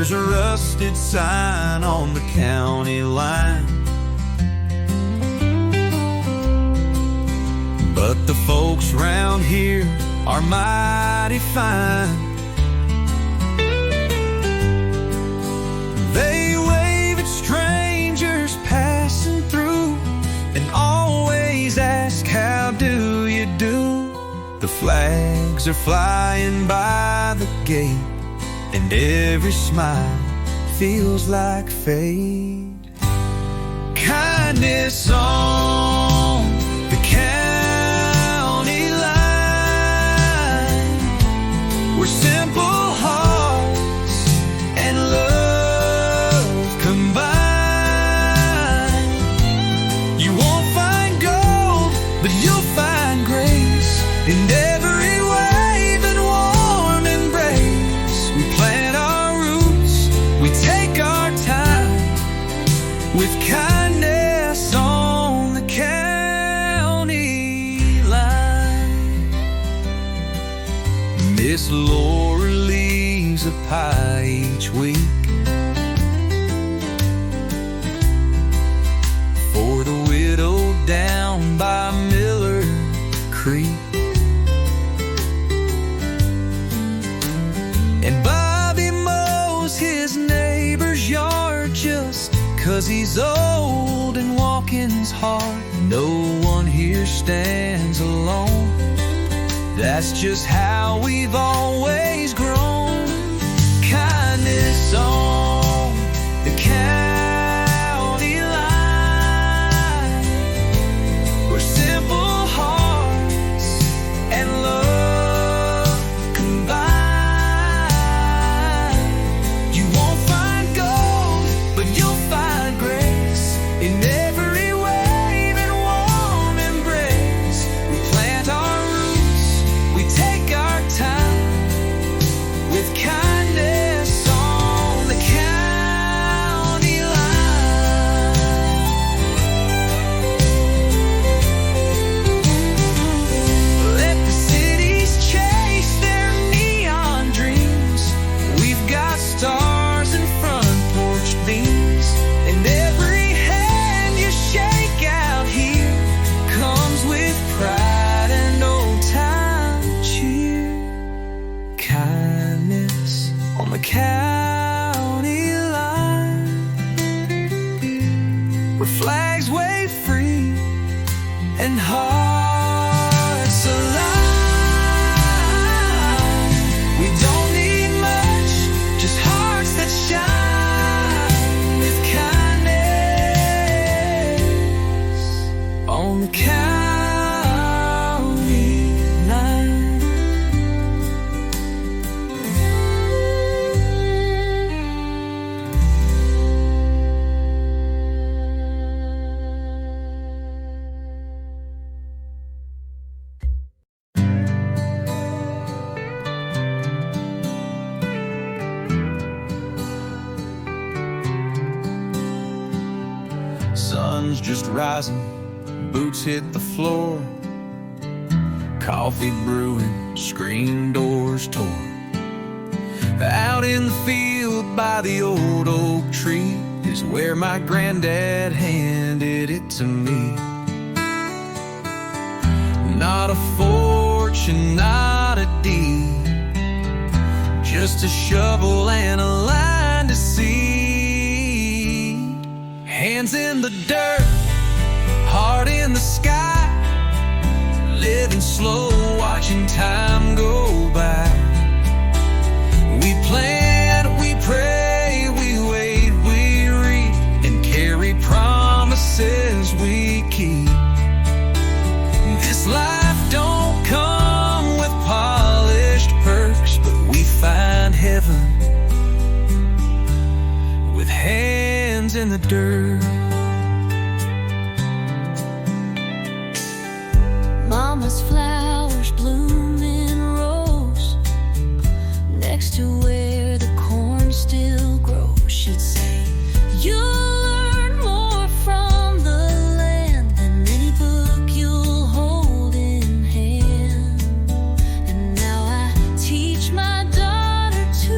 There's a rusted sign on the county line, but the folks round here are mighty fine. They wave at strangers passing through and always ask, how do you do? The flags are flying by the gate, and every smile feels like fate. Kindness on the county line, where simple hearts and love combine. You won't find gold, but you'll find grace in every wave and warm embrace. We plant our roots, we take our time, with kindness on the county line. Miss Laura leaves a pie each week for the widow down by Miller Creek. And Bobby mows his neighbor's yard just 'cause he's old and walking's hard. No one here stands alone. That's just how we've always grown. Kindness on the county line, where simple hearts and love combine. You won't find gold, but you'll find grace in every wave and warm embrace. We plant our roots, we take our time, with kindness on the county line. Let the cities chase their neon dreams. We've got stars and front porch beams, and every hand you shake out here comes with pride and old time cheer. Kindness on the county line, where flags wave free and hearts alive. We don't need much, just hearts that shine, with kindness on the county line. Sun's just rising, boots hit the floor, coffee brewing, screen doors torn. Out in the field by the old oak tree is where my granddad handed it to me. Not a fortune, not a deed, just a shovel and a line to seed. Hands in the dirt, heart in the sky, living slow, watching time go by. We plant, we pray, we wait, we read, and carry promises we keep. This life don't come with polished perks, but we find heaven with hands in the dirt. Mama's flowers bloom in rows next to where the corn still grows. She'd say, you'll learn more from the land than any book you'll hold in hand. And now I teach my daughter to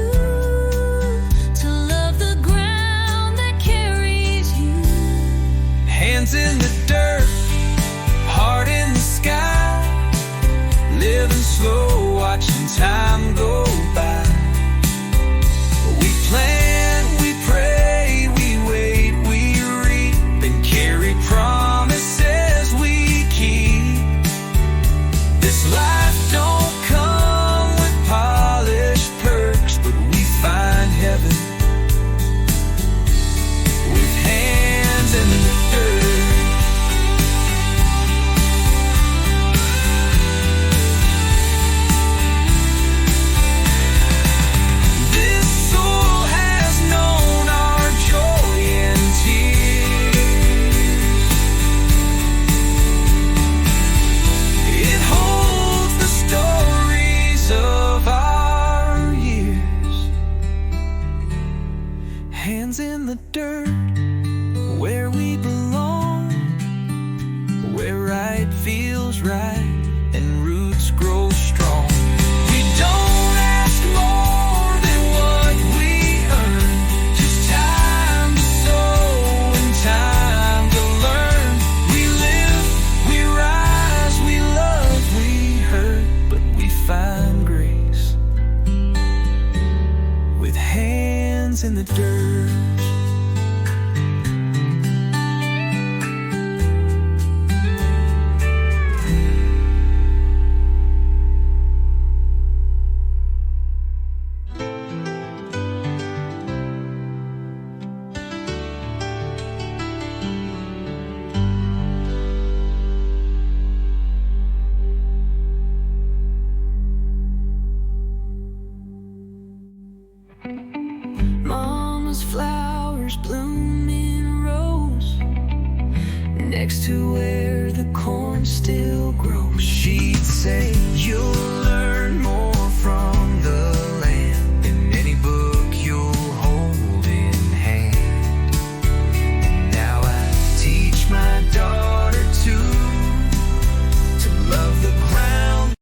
the dirt, where we belong, where right feels right and roots grow strong. We don't ask more than what we earn, just time to sow and time to learn. We live, we rise, we love, we hurt, but we find grace with hands in the dirt. Mama's flowers bloom in rows next to where the corn still grows. She'd say, you'll learn more from the land in any book you'll hold in hand. And now I teach my daughter to love the ground.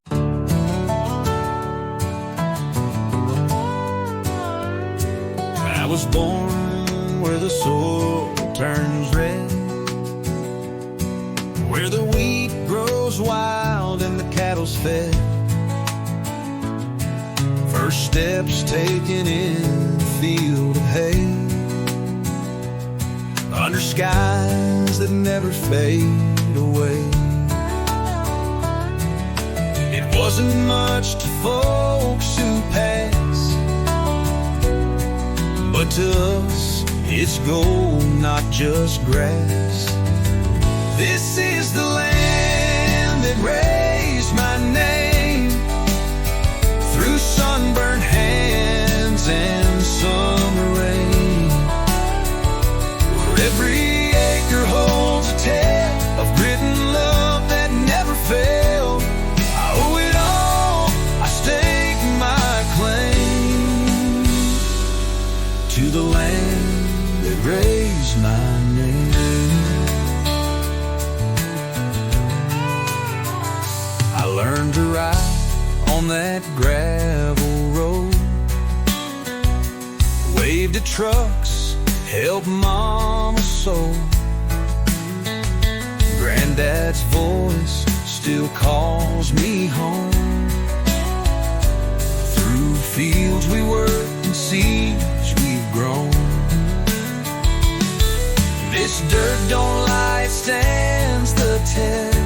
I was born where the soil turns red, where the wheat grows wild and the cattle's fed. First steps taken in the field of hay, under skies that never fade away. It wasn't much to folks who pass, but to us it's gold, not just grass. This is the land that raised my name, through sunburned hands and summer rain, where every acre holds a tale of grit and love that never failed. I owe it all, I stake my claim to the land that raised my name. I learned to ride on that gravel road, waved at trucks, helped mama sew. Granddad's voice still calls me home, through fields we worked and seeds we've grown. This dirt don't lie, it stands the test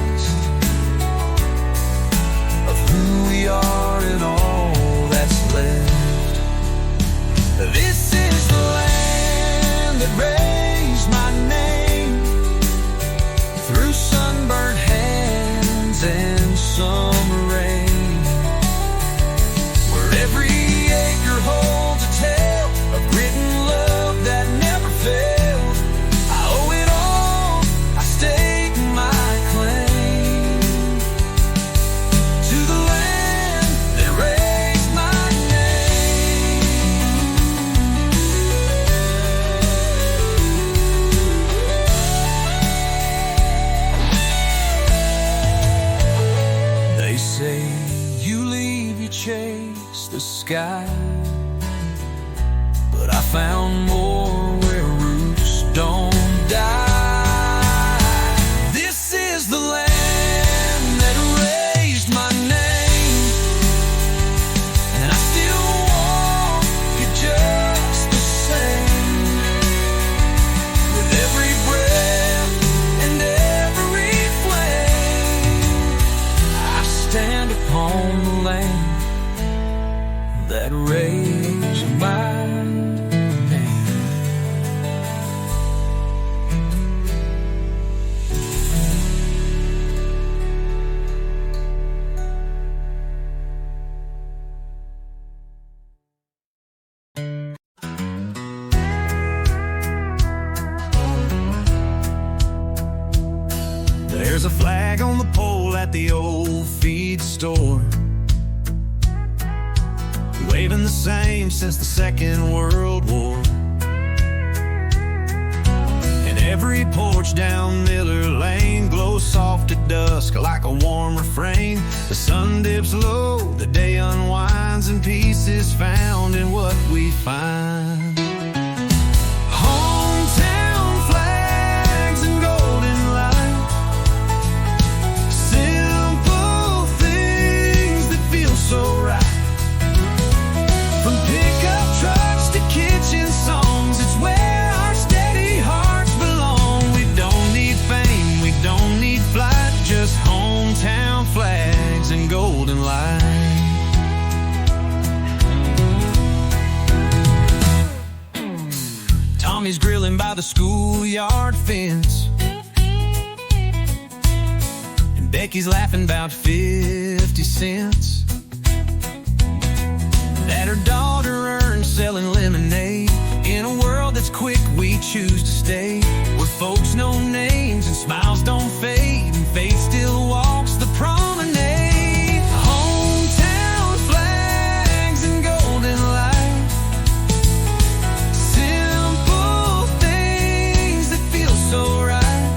of who we are and all that's left. This is the land that raised my name, through sunburned hands and summer rain, where every acre holds a tale of grit and love that never failed. I owe it all, I stake my claim to the land that raised my name. They say you leave, you chase the sky, but I found more where roots don't die. This is the land that raised my name, and I still want it just the same. With every breath and every flame, I stand upon the land that raised my name. There's a flag on the pole at the old feed store, waving the same since the Second World War. Every porch down Miller Lane glows soft at dusk like a warm refrain. The sun dips low, the day unwinds, and peace is found in what we find. Hometown flags and golden light, simple things that feel so right. From pickup trucks to kitchen songs, it's where our steady hearts belong. We don't need fame, we don't need flight, just hometown flags and golden light. Tommy's grilling by the schoolyard fence, and Becky's laughing about 50 cents that her daughter earned selling lemonade. In a world that's quick, we choose to stay where folks know names and smiles don't fade, and faith still walks the promenade. Hometown flags and golden light, simple things that feel so right.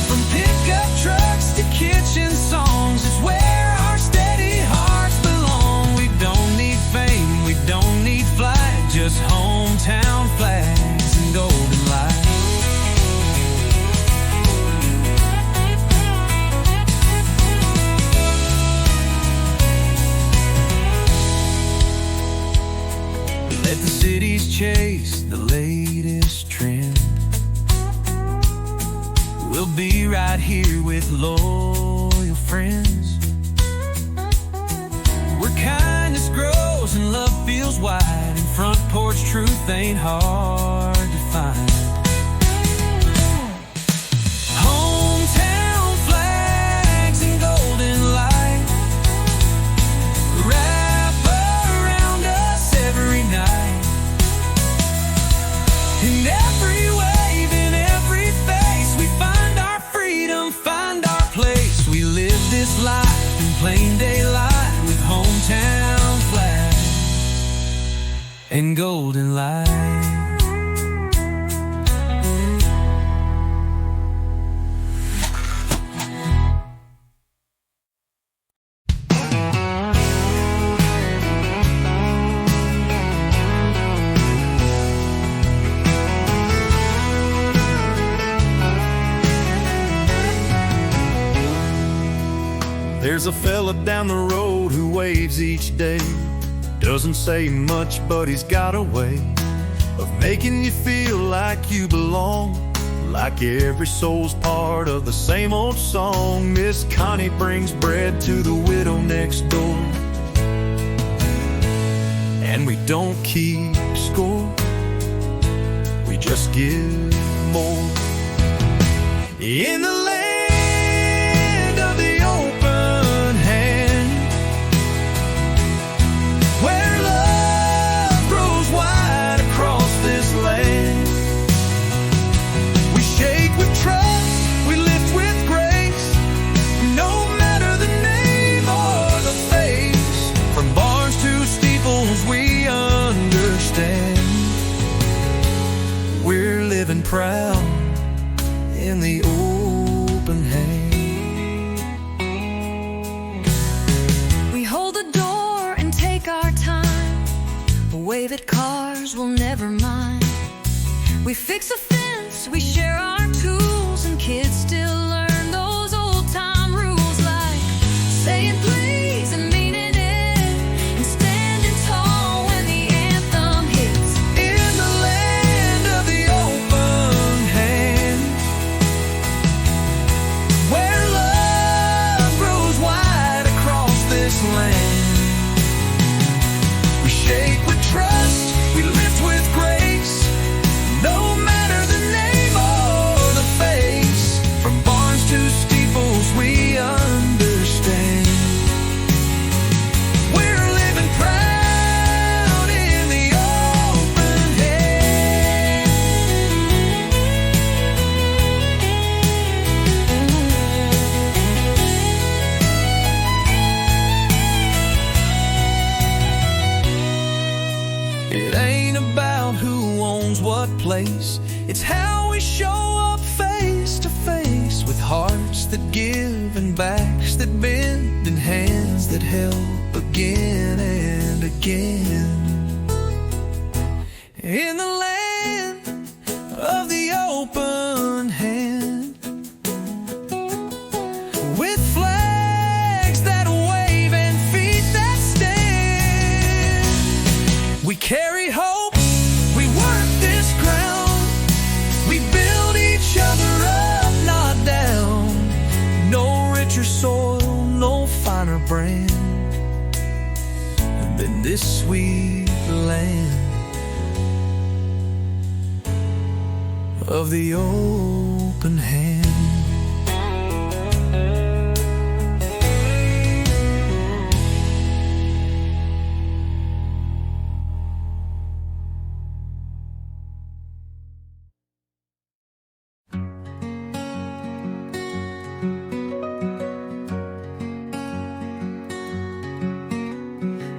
From pickup trucks to kitchen songs, it's where our steady hearts belong. We don't need fame, we don't need flight, just hometown flags and golden light. Let the cities chase the latest trend. We'll be right here with loyal friends, where kindness grows and love feels wide, and front porch truth ain't hard to find. Hometown flags and golden light wrap around us every night. In every wave, in every face, we find our freedom, find our place. We live this life in plain daylight with hometown flags and golden light. There's a fella down the road who waves each day. Doesn't say much, but he's got a way of making you feel like you belong, like every soul's part of the same old song. Miss Connie brings bread to the widow next door, and we don't keep score, we just give more. In the land of the open hand, where love grows wide across this land, we shake with trust, we lift with grace, no matter the name or the face. From barns to steeples we understand, we're living proud in the open hand. We hold the door and take our time, wave at cars we'll never mind. We fix a fence, we share our tools, and kids still learn those old time rules, like saying please and meaning it, and standing tall when the anthem hits. In the land of the open hand, where love grows wide across this land, we shake with trust, we lift with grace, no matter the name or the face. From barns to steeples we understand, we're living proud in the open hand. It ain't about who owns what place, it's how we that give and backs that bend and hands that help again and again. In the land of the open hand, with flags that wave and feet that stand, we carry hope, we work this ground, we build each other up, not down. No richer soil, no finer brand than this sweet land of the open hand.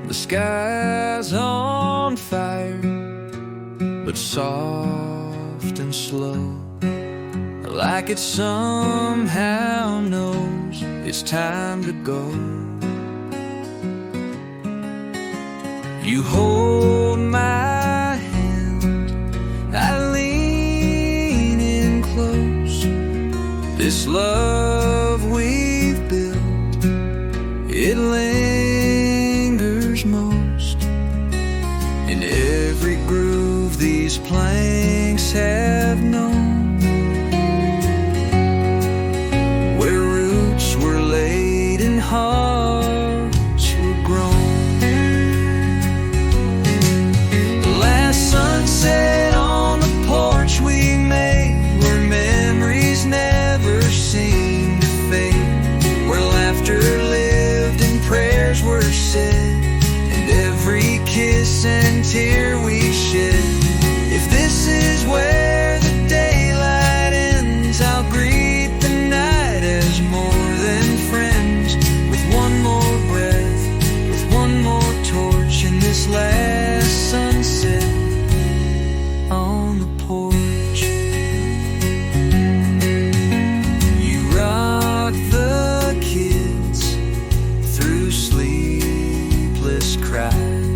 The sky's on fire, but soft and slow, like it somehow knows it's time to go. You hold my hand, I lean in close. This love we've built, it lingers most in every groove these planks have known, where roots were laid and hearts were grown. The last sunset on the porch we made, where memories never seem to fade, where laughter lived and prayers were said, and every kiss and tear we shed. If this is where the daylight ends, I'll greet the night as more than friends, with one more breath, with one more torch in this last sunset on the porch. You rock the kids through sleepless cries.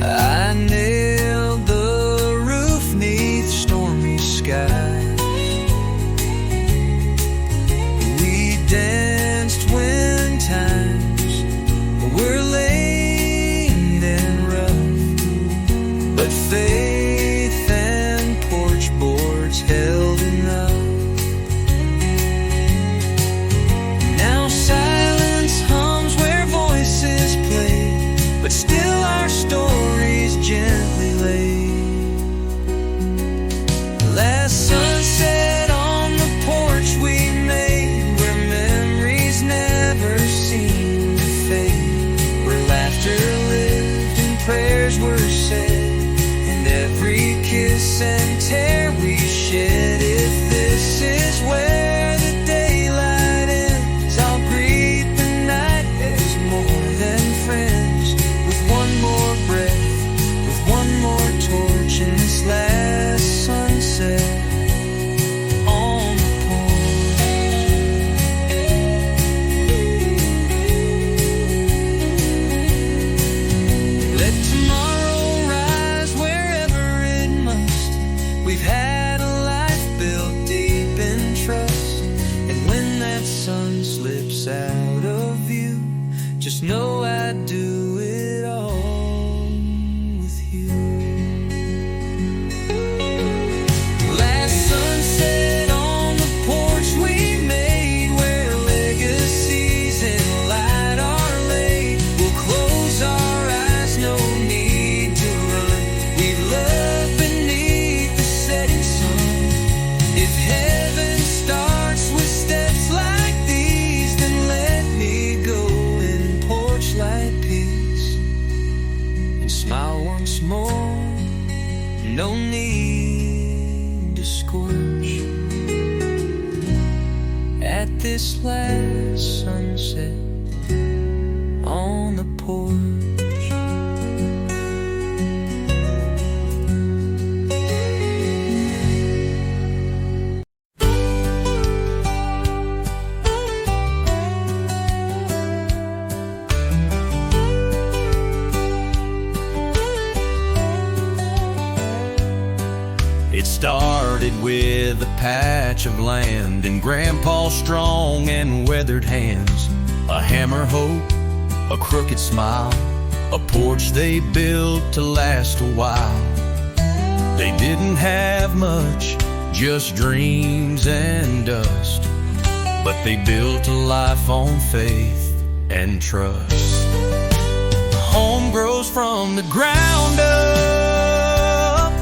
I nailed the roof neath stormy skies. We danced when times were late and rough, but faith and porch boards held enough. Now silence hums where voices play, but still our stories gently lay. Last sunset on the porch we made, where memories never seem to fade, where laughter lived and prayers were said, and every kiss and tear we shed. If this is where the daylight ends, I'll greet the night as more than friends, with one more breath, with one more torch in this last sunset on the porch. Let tomorrow rise wherever it must. We've had a life built deep in trust, and when that sun slips out of view, just know I'd do it all with you. Last sunset on the porch we made, where legacies in light are laid. We'll close our eyes, no need to run. We love beneath the setting sun. If heaven starts with steps like these, then let me go in porch with a patch of land and Grandpa's strong and weathered hands. A hammer hope, a crooked smile, a porch they built to last a while. They didn't have much, just dreams and dust, but they built a life on faith and trust. Home grows from the ground up,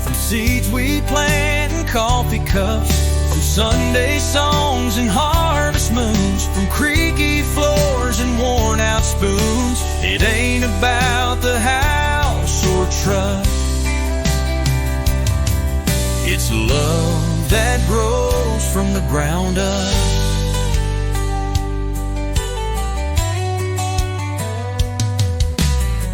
from seeds we plant in coffee cups, from Sunday songs and harvest moons, from creaky floors and worn out spoons. It ain't about the house or trust, it's love that grows from the ground up.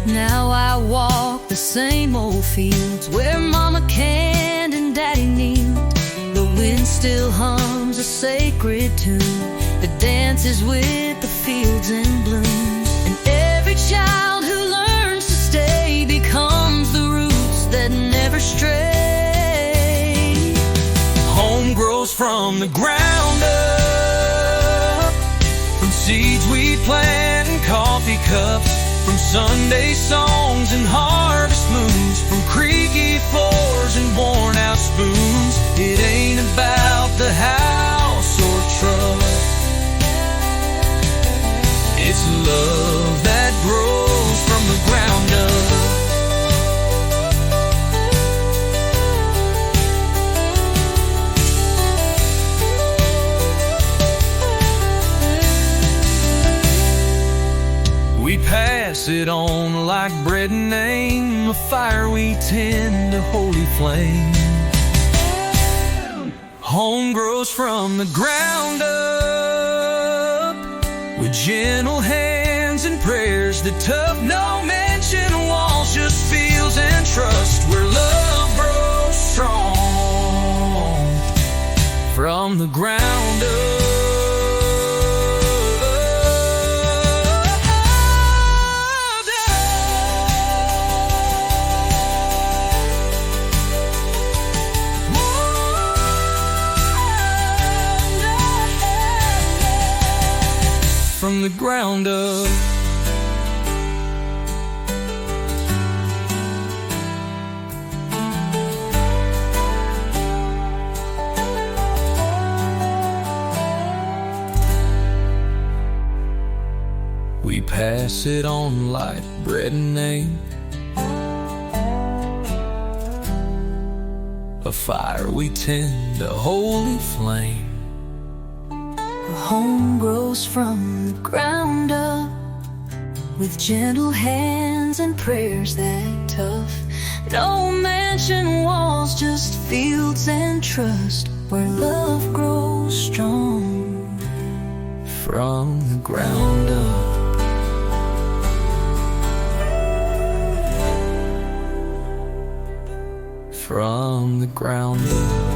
Now I walk the same old fields where Mama canned and Daddy kneeled. The wind still hums a sacred tune that dances with the fields in bloom. And every child who learns to stay becomes the roots that never stray. Home grows from the ground up, from seeds we plant in coffee cups, from Sunday songs and harvest moons, from creaky floors and worn out spoons. It ain't about the house or trust, it's love that grows from the ground up. We pass it on like bread and name, a fire we tend, a holy flame. Home grows from the ground up, with gentle hands and prayers that tough. No mention walls, just feels and trust, where love grows strong from the ground up. From the ground up. We pass it on like bread and name, a fire we tend, a holy flame. Home grows from the ground up, with gentle hands and prayers that tough. No mansion walls, just fields and trust, where love grows strong from the ground up. From the ground up.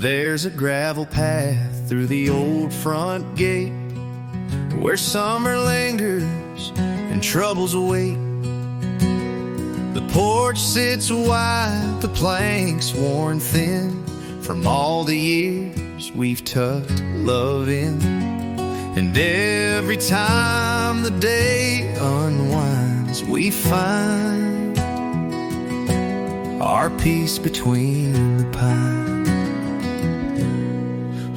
There's a gravel path through the old front gate, where summer lingers and troubles await. The porch sits wide, the planks worn thin, from all the years we've tucked love in. And every time the day unwinds, we find our peace between the pines.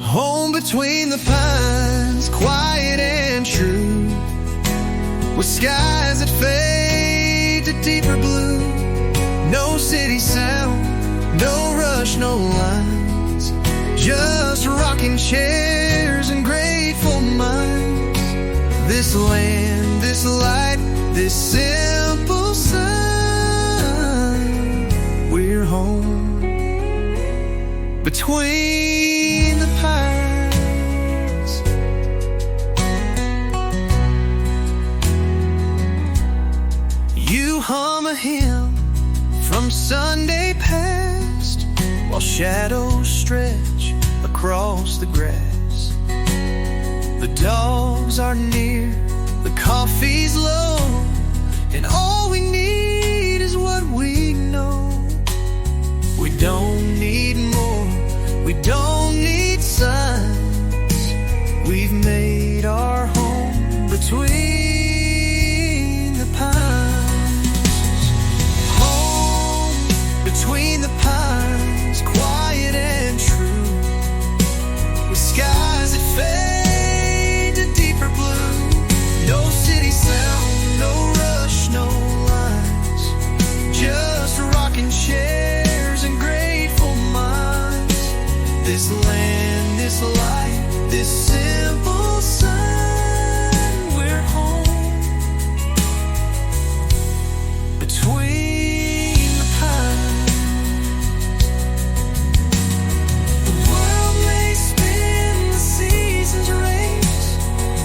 Home between the pines, quiet and true, with skies that fade to deeper blue. No city sound, no rush, no lines, just rocking chairs and grateful minds. This land, this light, this simple sign, we're home between the pines. hum a hymn from Sunday past, while shadows stretch across the grass. The dogs are near, the coffee's low, and all we need is what we know. We don't need more, we don't need signs. We've made our home between the pines. Home between the pines, quiet and true, with skies that fade to deeper blue. No city sound, no rush, no lines, just rocking chairs and grateful minds. This land, this life, this simple sun, we're home between the pines. The world may spin, the seasons race,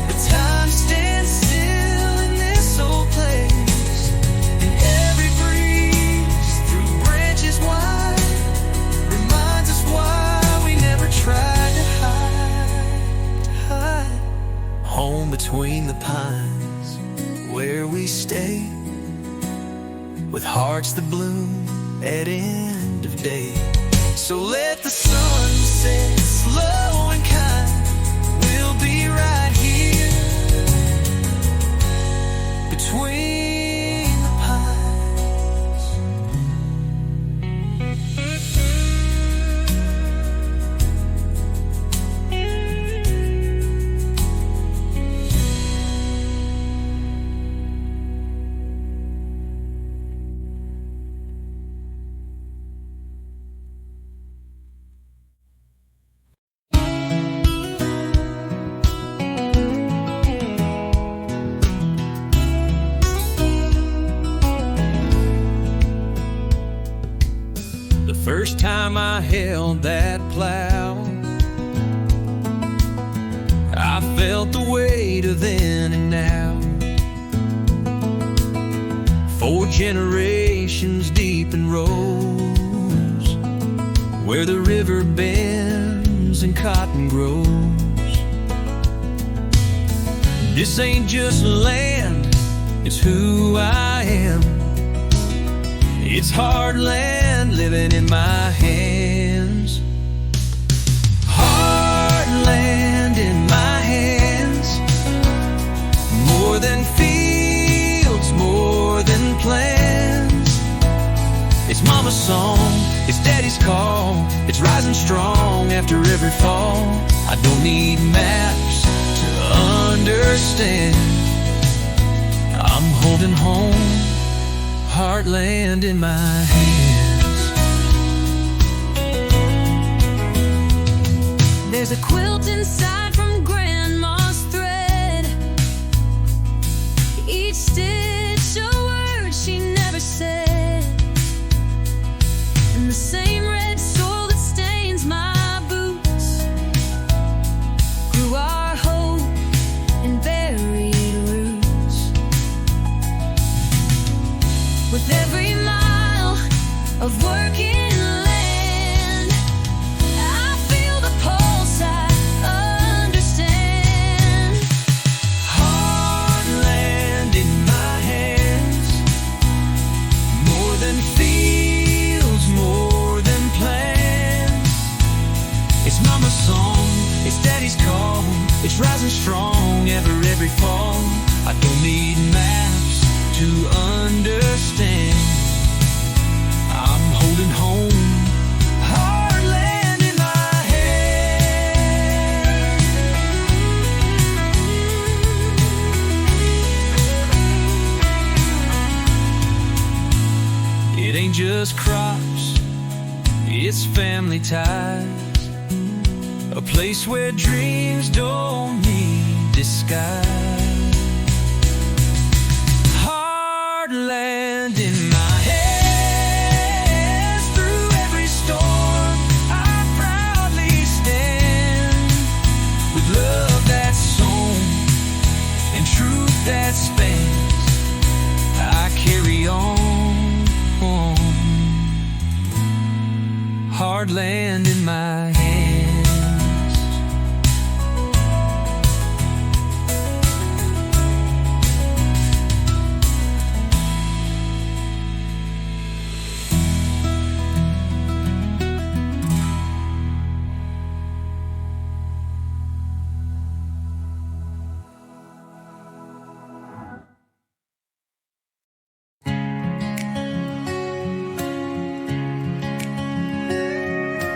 but time stands still in this old place. And every breeze through branches wide reminds us why we never tried to hide. Home between the pines, where we stay, with hearts that bloom at end of day. So let the sun set slow and kind, we'll be right here between the pines. The first time I held that plow, I felt the weight of then and now. 4 generations deep in rows, where the river bends and cotton grows. This ain't just land, it's who I am. It's hard land living in my hands. Hard land in my hands. More than fields, more than plans. It's mama's song, it's daddy's call. It's rising strong after every fall. I don't need maps to understand. I'm holding home, heartland in my hands. There's a quilt inside from grandma's thread, each stitch a word she never said, and the same red soul that stains my boots grew our hope and buried roots. With every mile of working land, I feel the pulse, I understand. Hard land in my hands. More than fields, more than plans. It's mama's song, it's daddy's call. It's rising strong after every fall. I don't need maps to understand. I'm holding home, hard land in my hand. It ain't just crops, it's family ties. A place where dreams don't need disguise. Hard land in my hands. Through every storm I proudly stand. With love that's sown and truth that spans, I carry on. hard land in my hands.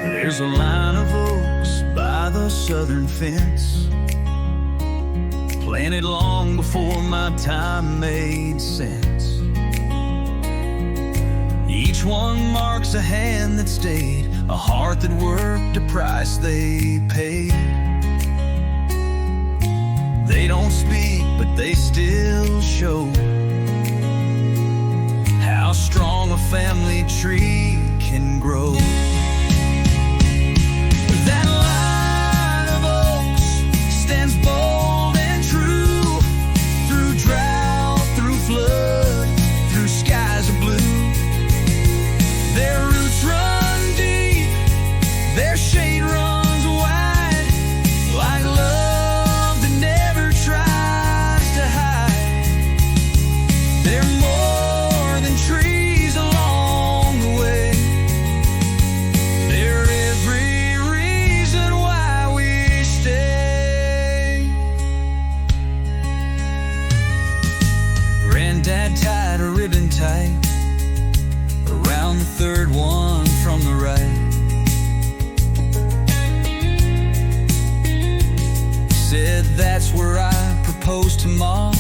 There's a line of oaks by the southern fence, planted long before my time made sense. Each one marks a hand that stayed, a heart that worked, a price they paid. They don't speak, but they still show how strong a family tree can grow. That line of oaks stands bold and true, through drought, through flood, through skies of blue. Their roots run deep, their shade runs wide, like love that never tries to hide. They're more than trees along the way. They're every reason why we stay. Granddad tied a ribbon tight around the third one from the right. Said that's where I proposed to Mom,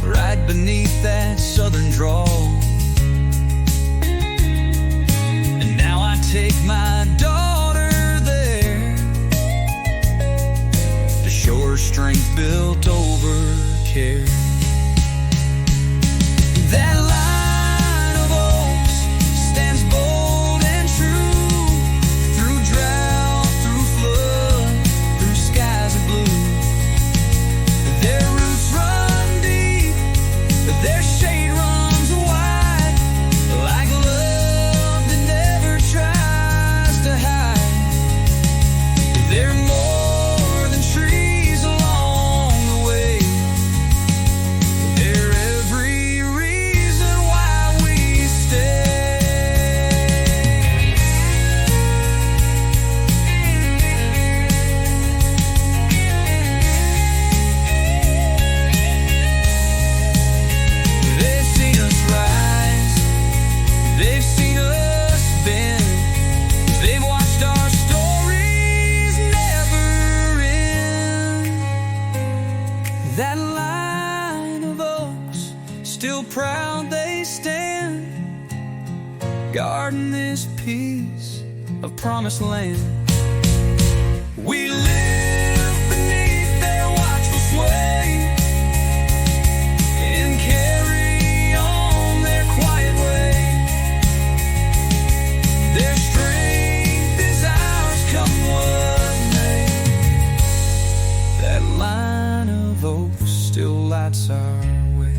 right beneath that southern drawl. And now I take my daughter there to show her strength built over care. That line of oaks stands bold and true, through drought, through flood, through skies of blue. Their roots run deep, their shade runs wide, like love that never tries to hide. They're more than trees along the way. They're every reason why we stay. They've seen us rise, they've seen us bend, they've watched our stories never end. That line of oaks, still proud they stand, guarding this piece of promised land. We live beneath their watchful sway and carry on their quiet way. Their strength is ours, come what may. That line of oaks still lights our way.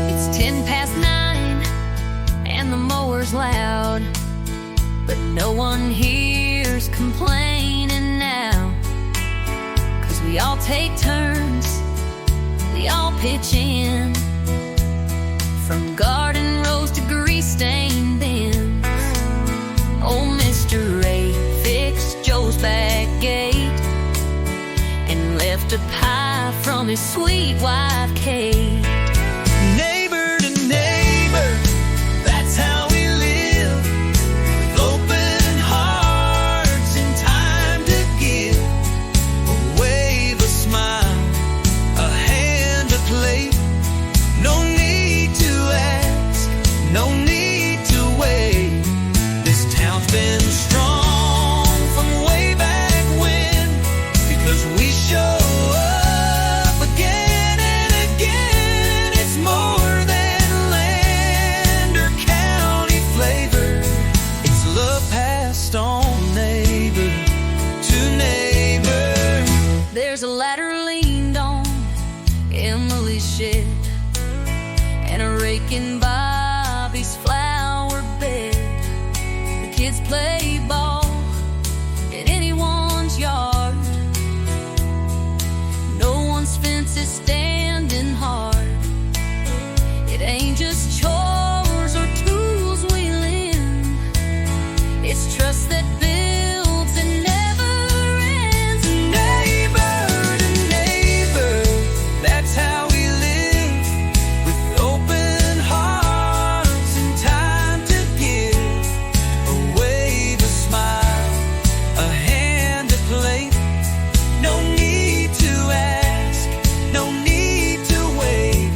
It's 9:10 and the mower's loud, but no one hears complaining now. 'Cause we all take turns, we all pitch in, from garden rows to grease-stained bins. Old Mr. Ray fixed Joe's back gate and left a pie from his sweet wife Kate. Neighbor to neighbor, that's how we live, with open hearts and time to give. A wave, a smile, a hand, a plate. No need to ask, no need to wait. This town's been strong from way back when, because we show up again and again. ugly shed and a rake in Bobby's flower bed. The kids play ball in anyone's yard. No one's fence is standing hard. It ain't just chores or tools we lend. It's trust that builds and never ends. Neighbor to neighbor, that's how we live, with open hearts and time to give. A wave, a smile, a hand to play. No need to ask, no need to wait.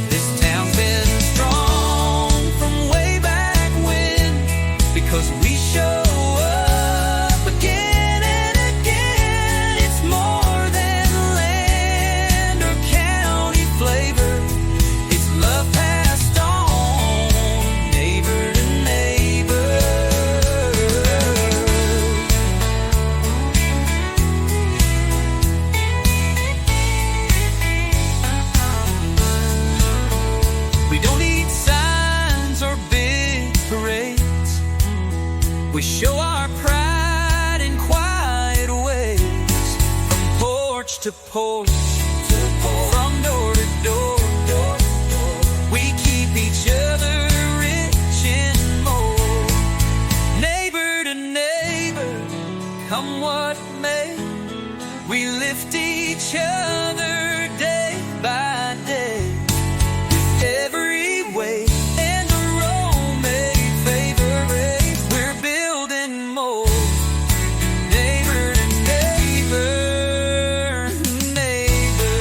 This town's been strong from way back when, because we show up again and again. It's more than land or county flavor. It's love passed on, neighbor to neighbor. We don't need signs or big parades. We show our pride in quiet ways, from porch to porch, from door to door. We keep each other rich and more. Neighbor to neighbor, come what may, we lift each other day by day. Every way and the road may favor, we're building more. Neighbor to neighbor, neighbor.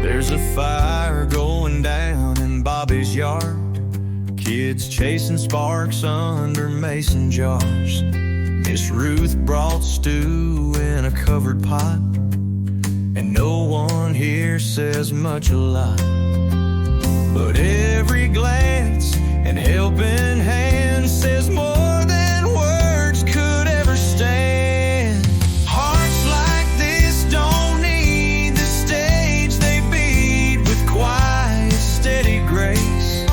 There's a fire going down in Bobby's yard. Kids chasing sparks under mason jars. Miss Ruth brought stew in a covered pot, and no one here says much a lot. But every glance and helping hand says more than words could ever stand. Hearts like this don't need the stage, they beat with quiet, steady grace.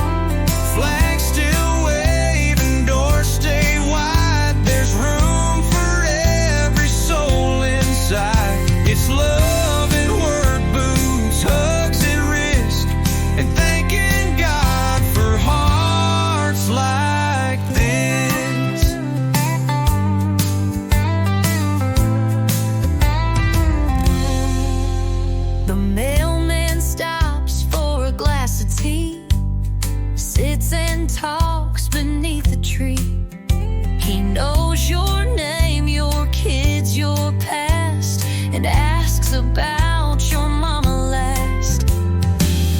Flags still wave and doors stay wide. There's room for every soul inside. It's love and work boots, hugs at risk, and thanking God for hearts like this. The mailman stops for a glass of tea, sits and talks beneath a tree. He knows your name, your kids, your past, and asks about your mama last.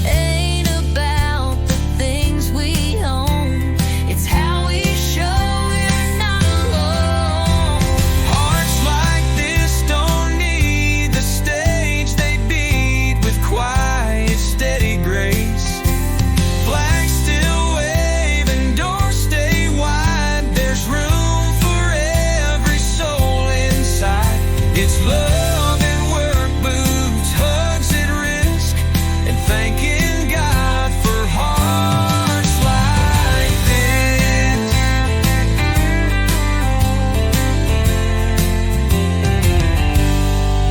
Ain't about the things we own, it's how we show we're not alone. Hearts like this don't need the stage, they beat with quiet, steady grace. Flags still wave and doors stay wide. There's room for every soul inside. It's love and work boots, hugs at risk, and thanking God for hearts like this.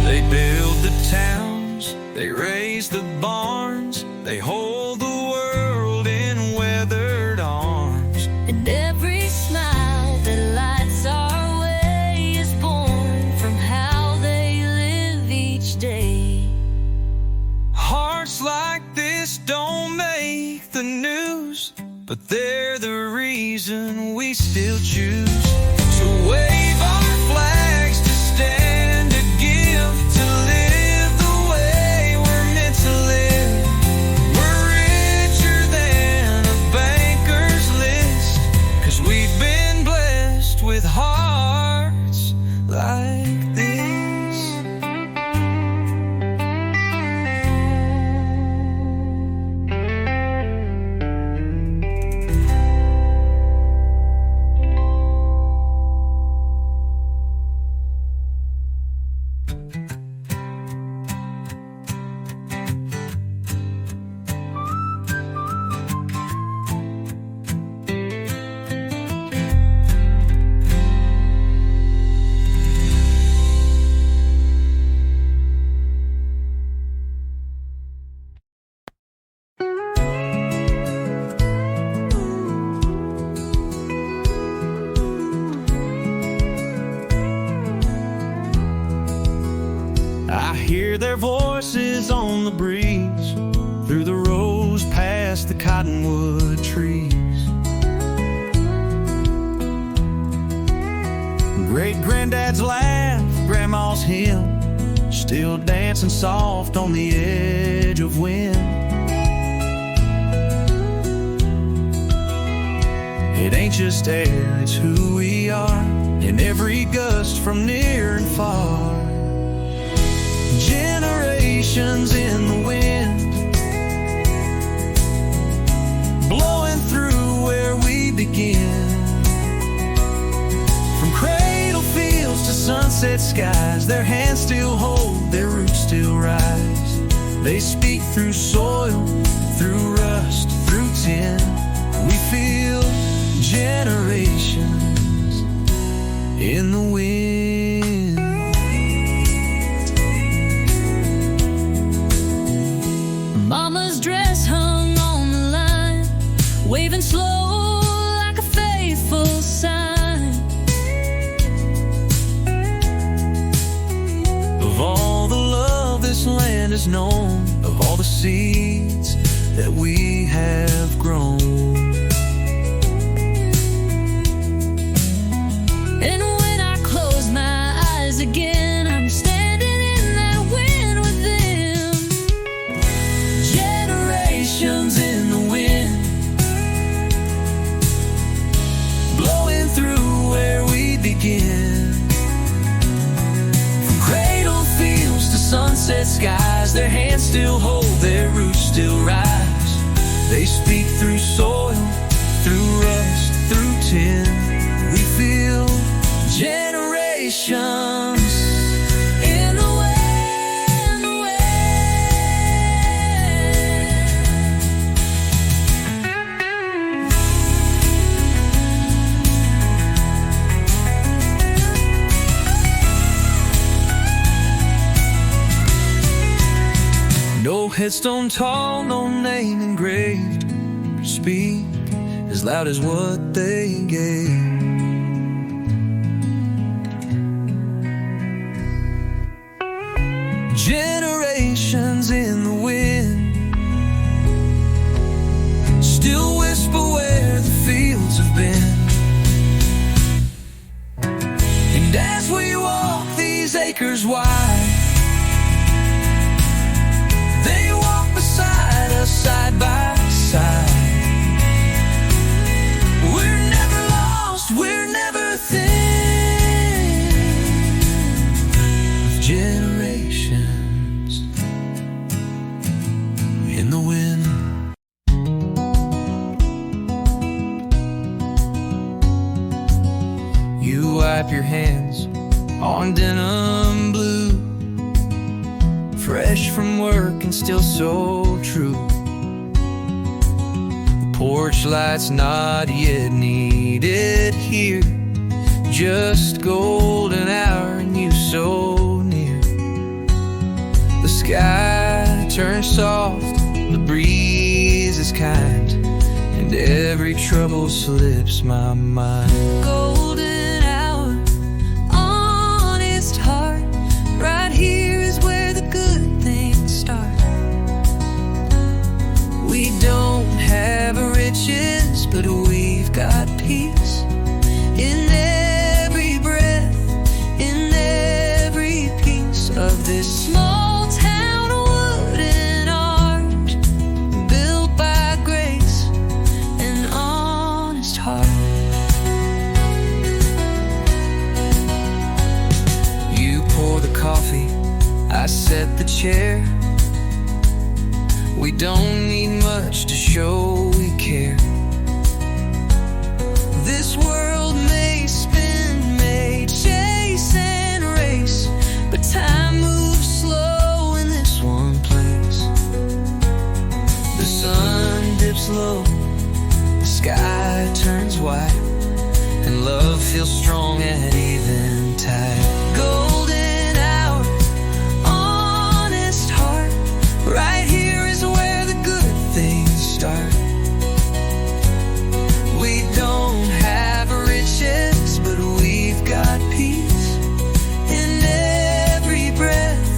They build the towns, they raise the barns, they hold the world in weathered arms. And every smile that lights our way is born from how they live each day. Hearts like this don't make the news, but they're the reason we still choose to wave our flags, to stand, to give, to live the way we're meant to live. We're richer than a banker's list, 'cause we've been blessed I hear their voices on the breeze, through the rows past the cottonwood trees. Great-granddad's laugh, grandma's hymn, still dancing soft on the edge of wind. It ain't just air, it's who we are, in every gust from near and far. Generations in the wind, blowing through where we begin. From cradle fields to sunset skies, their hands still hold, their roots still rise. They speak through soil, through rust, through tin. We feel generations in the wind. Mama's dress hung on the line, waving slow like a faithful sign. Of all the love this land has known, of all the seeds that we have grown. And when I close my eyes again, I'm standing in that wind with them. Generations in the wind, blowing through where we begin. From cradle fields to sunset skies, their hands still hold, their roots still rise. They speak through soil, through rust, through tin. We feel generations in the wind, the wind. No headstone tall, no name engraved, speak as loud as what they gave. Generations in the wind, still whisper where the fields have been. And as we walk these acres wide, they walk beside us side by side. We're never lost, we're never thin. With generations in the wind. You wipe your hands on denim blue, fresh from work and still so true. The porch light's not yet needed here, just golden hour and you so near. The sky turns soft, the breeze is kind, and every trouble slips my mind. Golden hour, honest heart, right here is where the good things start. We don't have riches, but we've got peace. In every breath, in every piece of this small town wooden art, built by grace and honest heart. You pour the coffee, I set the chair. We don't need much to show we care. This world may spin, may chase and race, but time moves slow in this one place. The sun dips low, the sky turns white, and love feels strong at eventide. Golden hour, honest heart, right here is where the good things start. We don't have riches, but we've got peace. In every breath,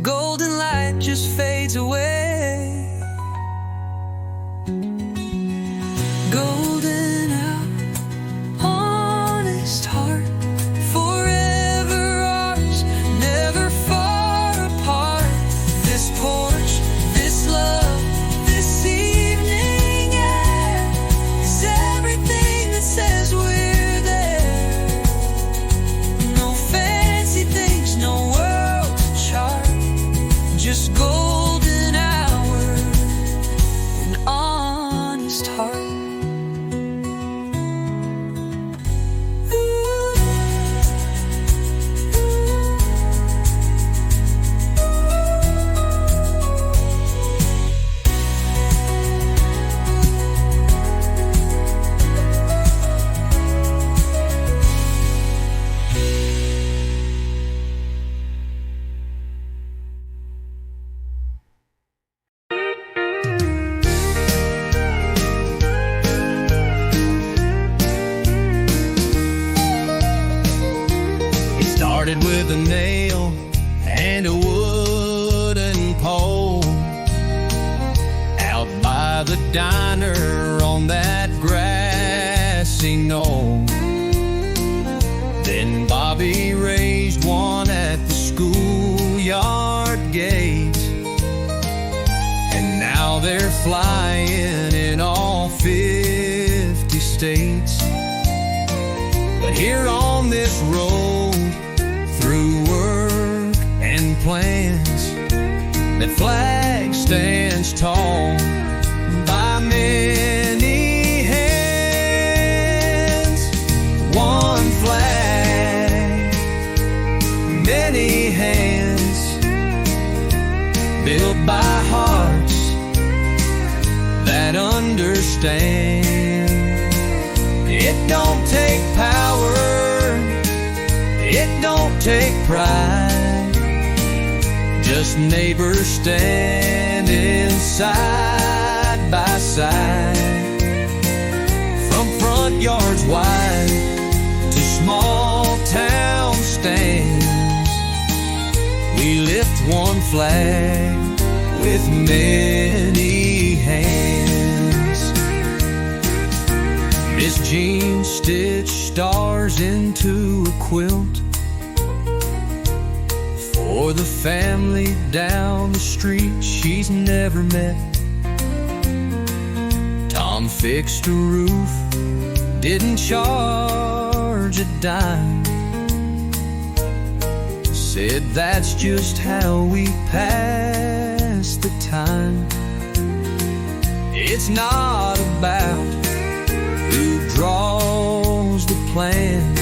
golden light just fades away. Golden hour, honest heart, forever ours, never far apart. This porch, this love, this evening air is everything that says we're there. No fancy things, no world to chart, just golden hour, an honest heart. It started with a nail and a wooden pole out by the diner on that grassy knoll. Then Bobby raised one at the schoolyard gate, and now they're flying in all 50 states. But here on this road, through work and plans, that flag stands tall by many hands. One flag, many hands, built by hearts that understand. It don't take power, it don't take pride, just neighbors standing side by side. From front yards wide to small town stands, we lift one flag with many hands. Miss Jean stitched stars into a quilt for the family down the street she's never met. Tom fixed a roof, didn't charge a dime, said that's just how we pass the time. It's not about who draws the plans,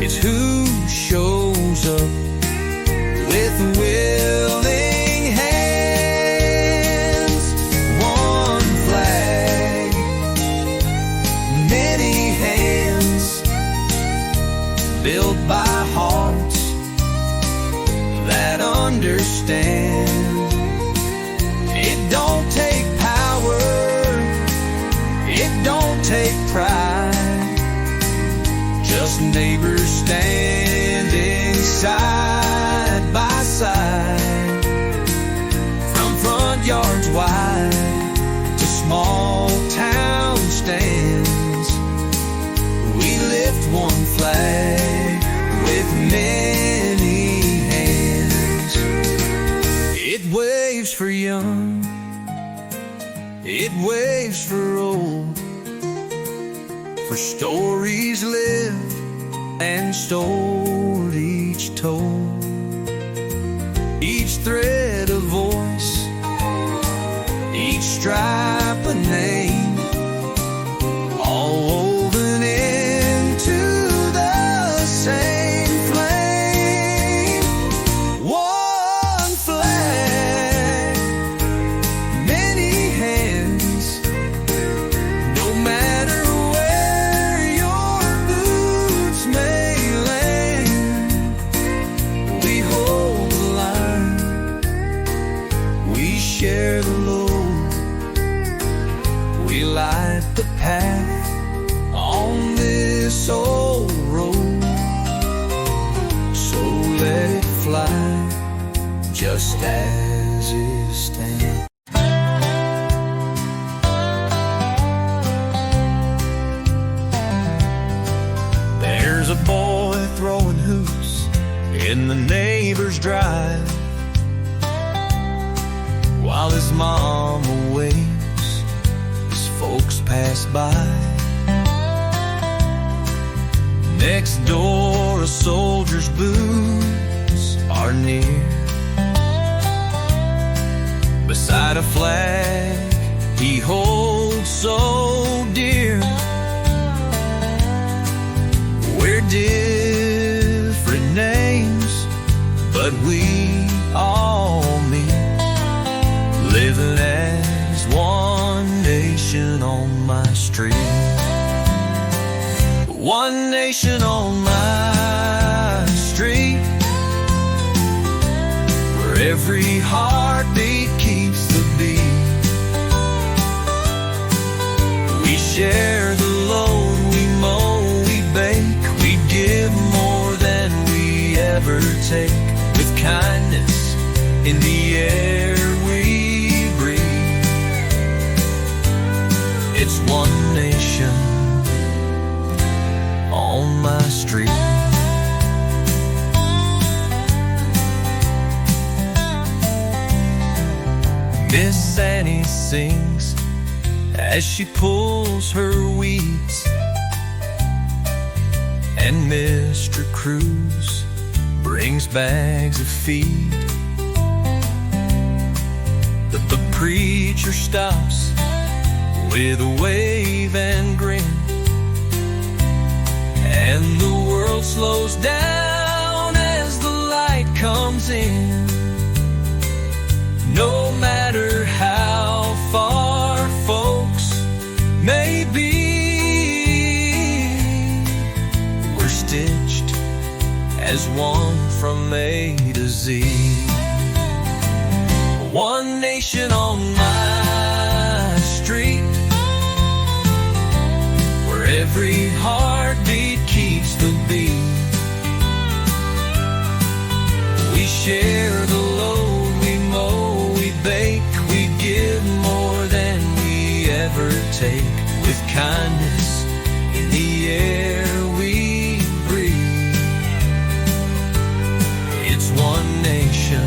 it's who shows up with willing hands. One flag, many hands, built by hearts that understand. It don't take power, it don't take pride, just neighbors standing side by side. From front yards wide to small town stands, we lift one flag with many hands. It waves for young, it waves for old, for stories lived and stored, each told, each thread a voice, each stripe a name, all woven into the same flame. One flag, many hands, no matter where your boots may land. We hold the line, we share the load, we light the path on this old road. So let it fly, just as it stands. There's a boy throwing hoops in the neighbor's drive, while his mama waits as folks pass by. Next door, a soldier's boots are near, beside a flag he holds so dear. We're different names, but we all meet living as one nation on my street. One nation on my street, where every heartbeat keeps the beat. We share the load, we mow, we bake, we give more than we ever take, with kindness in the air we breathe. It's one nation on my street. Miss Annie sings as she pulls her weeds, and Mr. Cruz brings bags of feed. The preacher stops with a wave and grin, and the world slows down as the light comes in. No matter how far folks may be, we're stitched as one from A to Z. One nation on my street, where every heartbeat keeps the beat. We share the load, we mow, we bake, we give more than we ever take, with kindness in the air we breathe. It's one nation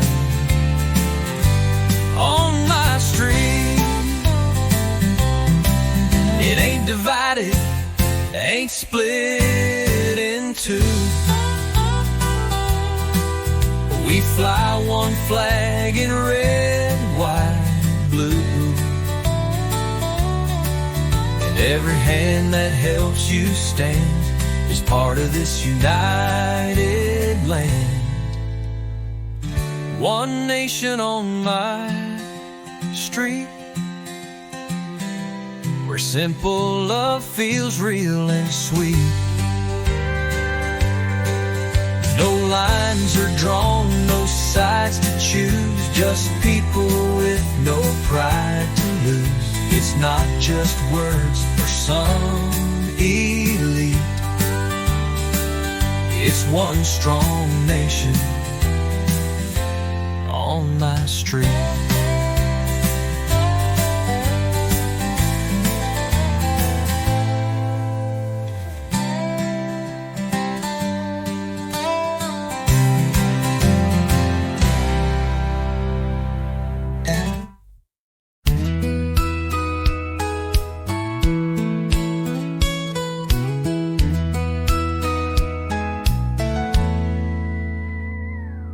on my street. It ain't divided, ain't split in two. We fly one flag in red, white, blue. And every hand that helps you stand is part of this united land. One nation on my street, where simple love feels real and sweet. No lines are drawn, no sides to choose, just people with no pride to lose. It's not just words for some elite, it's one strong nation on my street.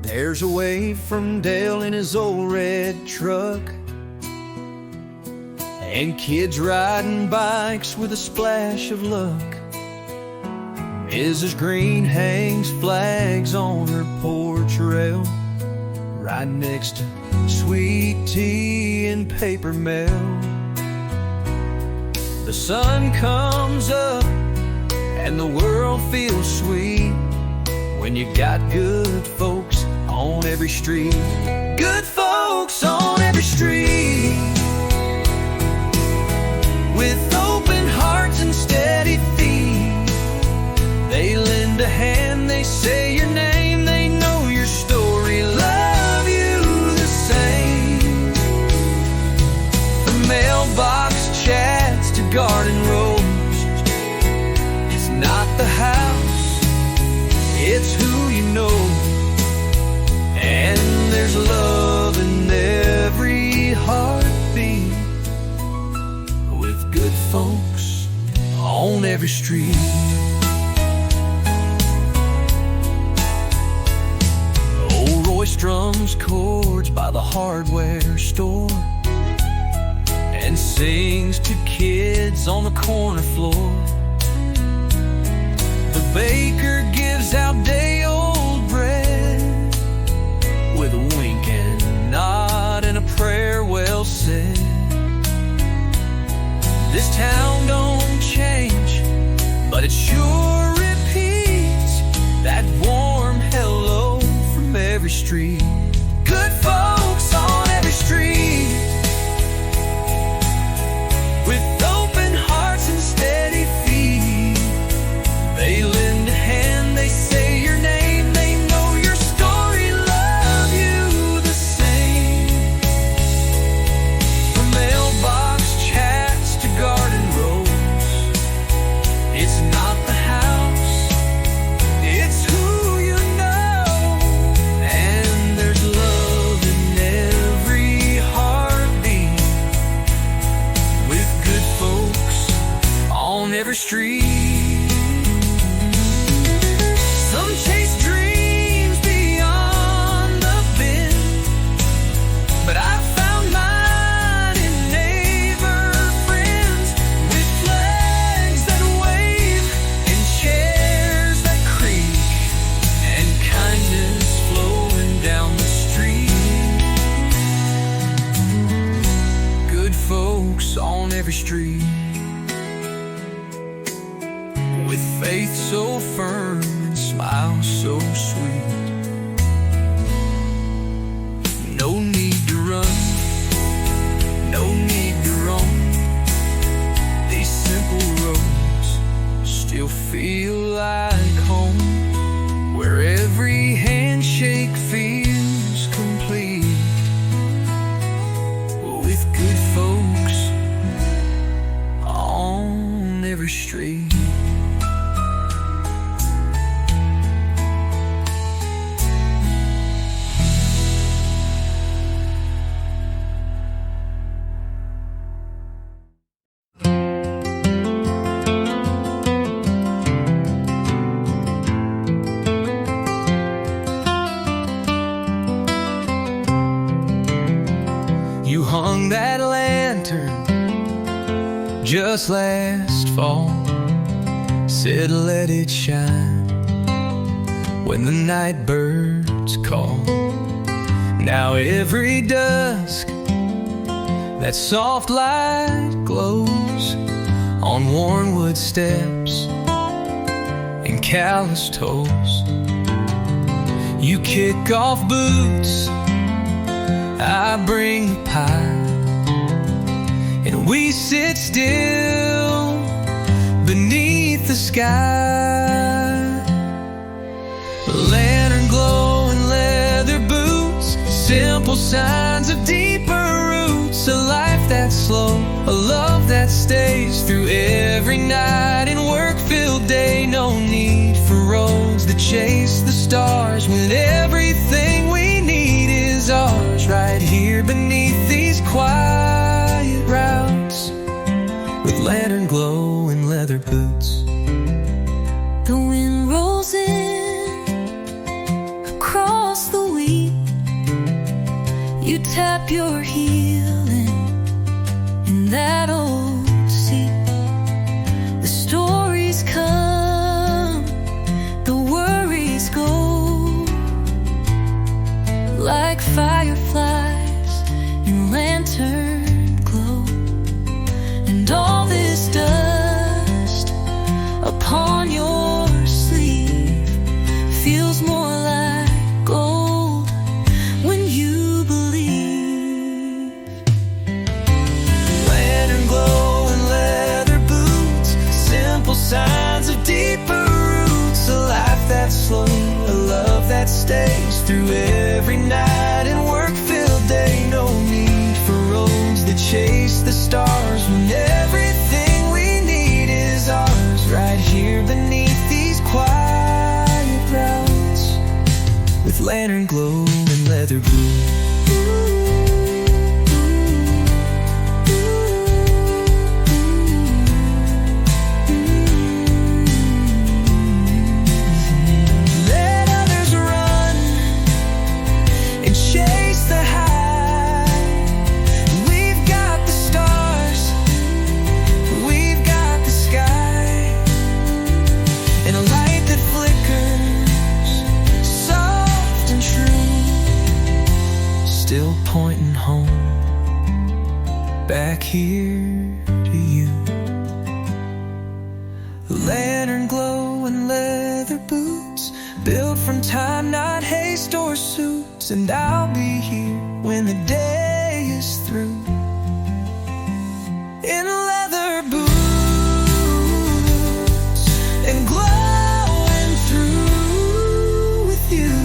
There's a wave from Dale in his old red truck, and kids riding bikes with a splash of luck. Mrs. Green hangs flags on her porch rail, right next to sweet tea and paper mail. The sun comes up and the world feels sweet when you got good folks on every street. Good folks on every street, with open hearts and steady feet. They lend a hand, they say your name, they know your story. Love you every street. Old Roy strums chords by the hardware store and sings to kids on the corner floor. The baker gives out day-old bread with a wink and a nod and a prayer well said. This town don't change, but it sure repeats that warm hello from every street. Good folks on every street, with open hearts and steady feet. They lend a hand, they say your name, they know your story, love you the same. From mailbox chats to garden rows, it's not the house, it's who you know. And there's love in every heartbeat, with good folks on every street. Some chase dreams beyond the bend, but I found mine in neighbor friends, with flags that wave and chairs that creak and kindness flowing down the street. Good folks on every street, with faith so firm and smile so sweet. No need to run, no need to roam. These simple roads still feel like home, where every handshake feels complete, with good folks on every street. You hung that lantern just last fall, said let it shine when the night birds call. Now every dusk that soft light glows on worn wood steps and calloused toes. You kick off boots, I bring the pie, and we sit still beneath the sky. Lantern glow and leather boots, simple signs of deeper roots. A life that's slow, a love that stays through every night and work-filled day. No need for roads that chase the stars, when everything we need is ours, right here beneath these quiet routes, with lantern glow and leather boots. The wind rolls in across the wheat. You tap your heel in that old seat. The stories come, the worries go, like fireflies in lantern glow. And all this dust upon your sleeve feels more like gold when you believe. Lantern glow and leather boots, simple signs of deeper roots. A life that's slow, a love that stays through every night and work-filled day. No need for roads that chase the stars, when everything we need is ours, right here beneath these quiet routes, with lantern glow and leather boots. still pointing home, back here to you. Lantern glow and leather boots, built from time, not haste or suits. And I'll be here when the day is through, in leather boots and glowing through with you.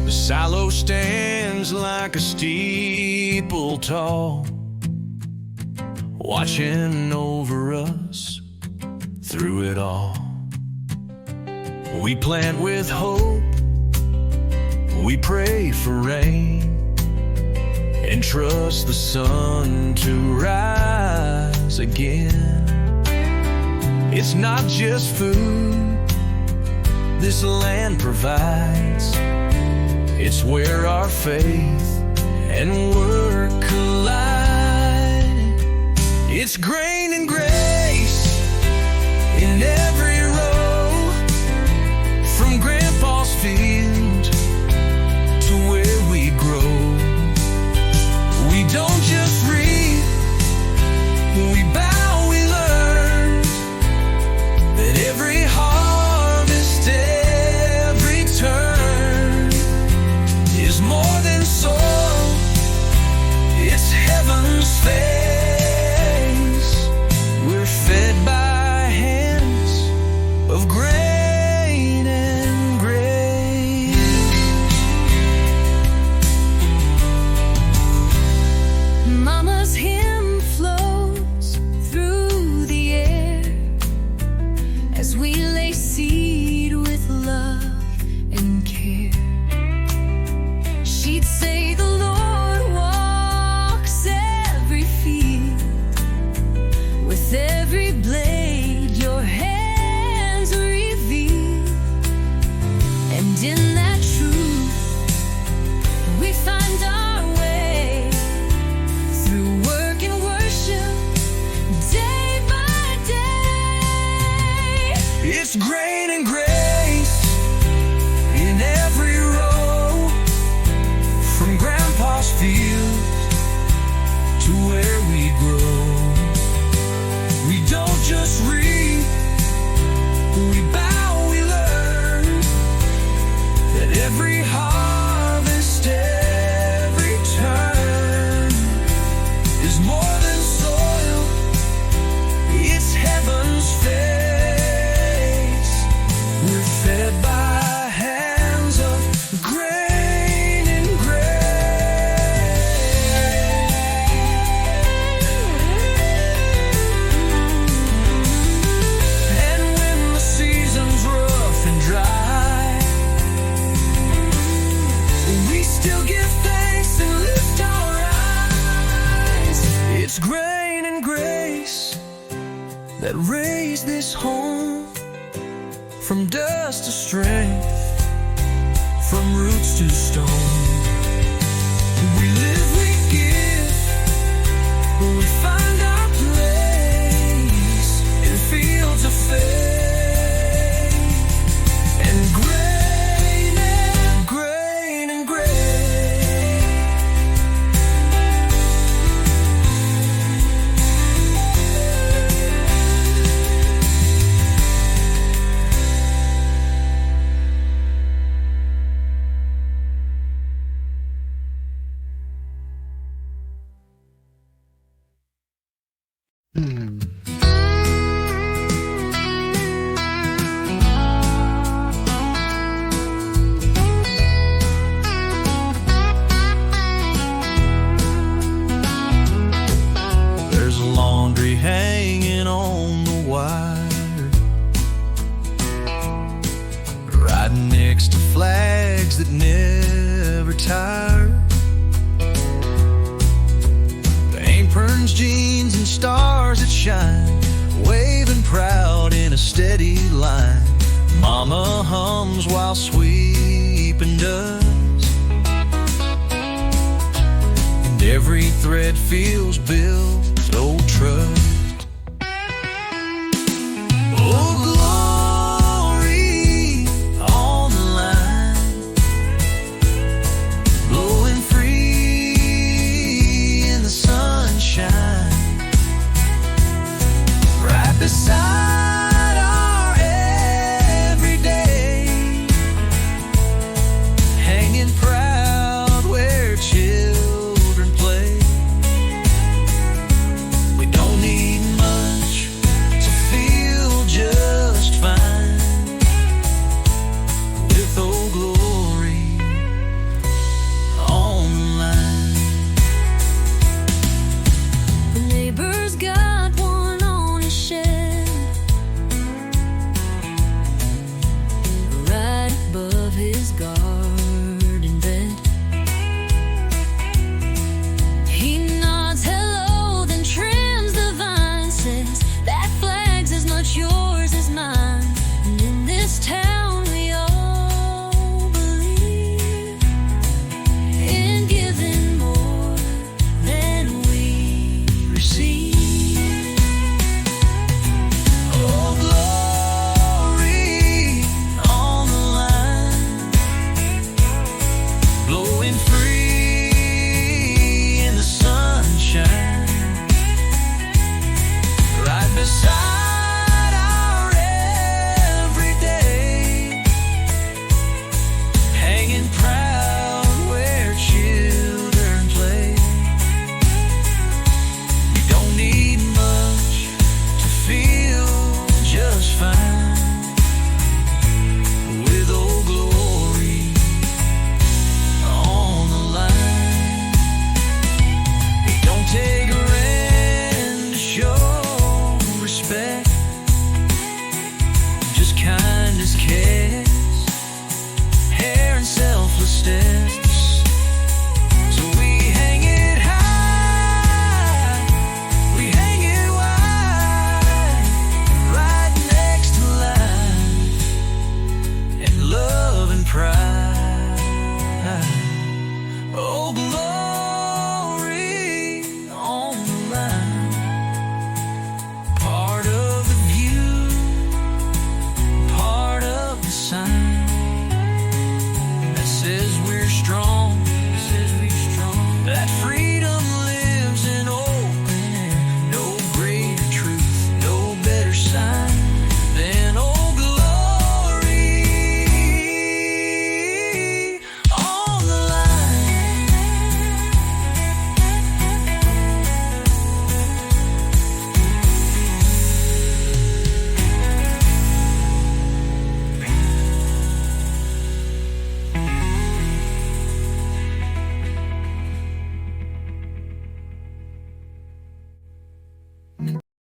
Silo stands like a steeple tall, watching over us through it all. We plant with hope, we pray for rain, and trust the sun to rise again. It's not just food this land provides, it's where our faith and work collide. It's grain and grace in every row, from Grandpa's field to where we grow. We don't just reap, we bow, we learn that every harvest, every turn is more than soil, it's heaven's face. We're fed by hands of grain and grace. Mama's hymn flows through the air as we lay seed with love and care. She'd say the Lord walks every field, with every blade your hands reveal. And in that truth we find our way, through work and worship, day by day. It's grain and grace in every row, from Grandpa's field to where we grow. We don't just reap, we bow, we learn that every harvest, every turn is more than soil, it's heaven's face. We're fed by hands of grain and grace. And when the season's rough and dry, we still give thanks and lift our eyes. It's grain and grace that raised this home, from dust to strength, from roots to stone. We live, we give, we find our place in fields of faith. And grain and grain and grain. legs that never tire, the aprons, jeans, and stars that shine, waving proud in a steady line. Mama hums while sweeping does, and every thread feels Bill's old trust.